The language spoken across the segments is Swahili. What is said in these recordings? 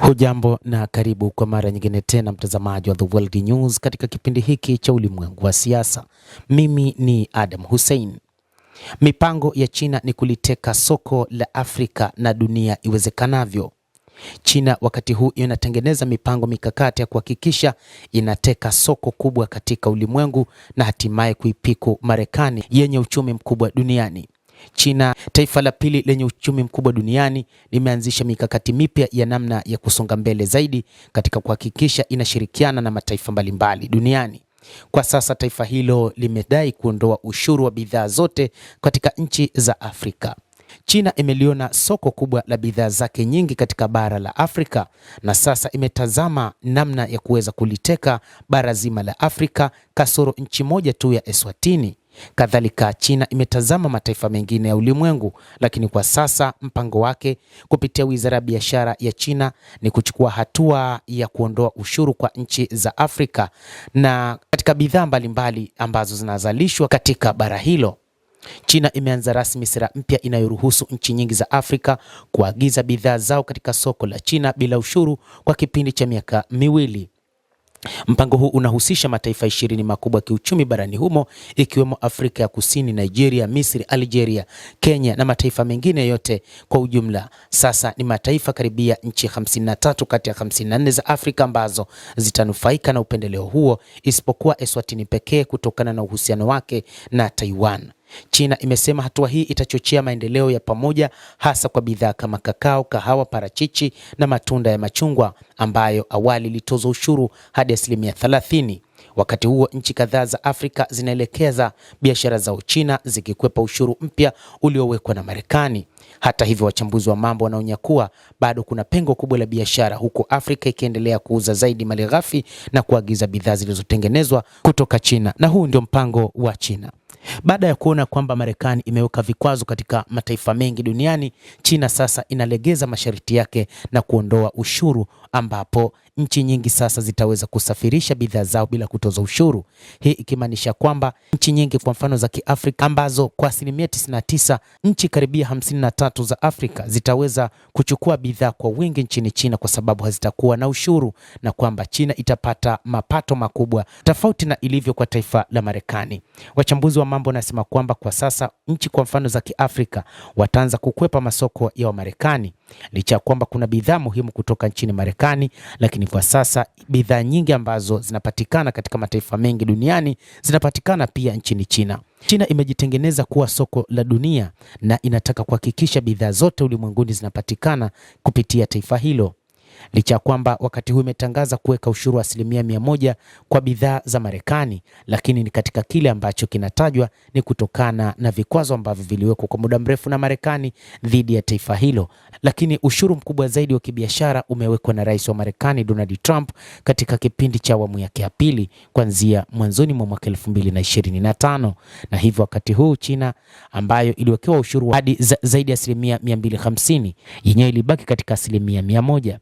Hujambo na karibu kwa mara nyingine tena mtazamaji wa The World News katika kipindi hiki cha ulimwengu wa siasa. Mimi ni Adam Hussein. Mipango ya China ni kuliteka soko la Afrika na dunia iwezekanavyo. China wakati huu inatengeneza mipango mikakati ya kuhakikisha inateka soko kubwa katika ulimwengu na hatimaye kuipiku Marekani yenye uchumi mkubwa duniani. China, taifa la pili lenye uchumi mkubwa duniani, limeanzisha mikakati mipya ya namna ya kusonga mbele zaidi katika kuhakikisha inashirikiana na mataifa mbalimbali duniani. Kwa sasa taifa hilo limedai kuondoa ushuru wa bidhaa zote katika nchi za Afrika. China imeliona soko kubwa la bidhaa zake nyingi katika bara la Afrika na sasa imetazama namna ya kuweza kuliteka bara zima la Afrika kasoro nchi moja tu ya Eswatini. Kadhalika China imetazama mataifa mengine ya ulimwengu, lakini kwa sasa mpango wake kupitia Wizara ya Biashara ya China ni kuchukua hatua ya kuondoa ushuru kwa nchi za Afrika na katika bidhaa mbalimbali ambazo zinazalishwa katika bara hilo. China imeanza rasmi sera mpya inayoruhusu nchi nyingi za Afrika kuagiza bidhaa zao katika soko la China bila ushuru kwa kipindi cha miaka miwili. Mpango huu unahusisha mataifa 20 makubwa kiuchumi barani humo ikiwemo Afrika ya Kusini, Nigeria, Misri, Algeria, Kenya na mataifa mengine yote kwa ujumla. Sasa ni mataifa karibia nchi 53 kati ya 54 za Afrika ambazo zitanufaika na upendeleo huo isipokuwa Eswatini pekee kutokana na uhusiano wake na Taiwan. China imesema hatua hii itachochea maendeleo ya pamoja hasa kwa bidhaa kama kakao, kahawa, parachichi na matunda ya machungwa ambayo awali ilitozwa ushuru hadi 30%. Wakati huo nchi kadhaa za Afrika zinaelekeza biashara zao China zikikwepa ushuru mpya uliowekwa na Marekani. Hata hivyo wachambuzi wa mambo wanaonya kuwa bado kuna pengo kubwa la biashara huko Afrika ikiendelea kuuza zaidi malighafi na kuagiza bidhaa zilizotengenezwa kutoka China, na huu ndio mpango wa China. Baada ya kuona kwamba Marekani imeweka vikwazo katika mataifa mengi duniani, China sasa inalegeza masharti yake na kuondoa ushuru ambapo nchi nyingi sasa zitaweza kusafirisha bidhaa zao bila kutoza ushuru. Hii ikimaanisha kwamba nchi nyingi kwa mfano za Kiafrika ambazo kwa 99% nchi karibia 53 za Afrika zitaweza kuchukua bidhaa kwa wingi nchini China kwa sababu hazitakuwa na ushuru, na kwamba China itapata mapato makubwa tofauti na ilivyo kwa taifa la Marekani. Wachambuzi wa mambo wanasema kwamba kwa sasa nchi kwa mfano za Kiafrika wataanza kukwepa masoko ya Marekani licha kwamba kuna bidhaa muhimu kutoka nchini Marekani, lakini kwa sasa bidhaa nyingi ambazo zinapatikana katika mataifa mengi duniani zinapatikana pia nchini China. China imejitengeneza kuwa soko la dunia na inataka kuhakikisha bidhaa zote ulimwenguni zinapatikana kupitia taifa hilo. Licha kwamba wakati huu imetangaza kuweka ushuru wa 100% kwa bidhaa za Marekani, lakini ni katika kile ambacho kinatajwa ni kutokana na vikwazo ambavyo viliwekwa kwa muda mrefu na Marekani dhidi ya taifa hilo. Lakini ushuru mkubwa zaidi wa kibiashara umewekwa na Rais wa Marekani Donald Trump katika kipindi cha awamu yake ya pili kuanzia mwanzoni mwa mwaka 2025, na hivyo wakati huu China ambayo iliwekewa ushuru hadi zaidi ya 250% yenyewe ilibaki katika 100%.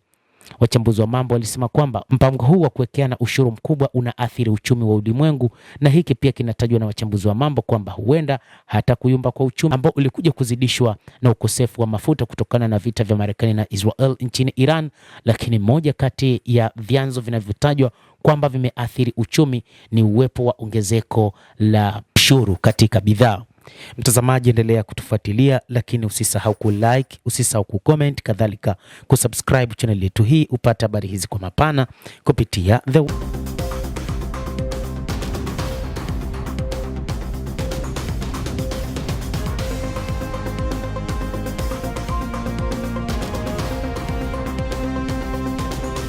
Wachambuzi wa mambo walisema kwamba mpango huu wa kuwekeana ushuru mkubwa unaathiri uchumi wa ulimwengu, na hiki pia kinatajwa na wachambuzi wa mambo kwamba huenda hata kuyumba kwa uchumi ambao ulikuja kuzidishwa na ukosefu wa mafuta kutokana na vita vya Marekani na Israel nchini Iran. Lakini moja kati ya vyanzo vinavyotajwa kwamba vimeathiri uchumi ni uwepo wa ongezeko la ushuru katika bidhaa. Mtazamaji, endelea kutufuatilia, lakini usisahau kulike, usisahau kucomment, kadhalika kusubscribe channel yetu hii upate habari hizi kwa mapana kupitia The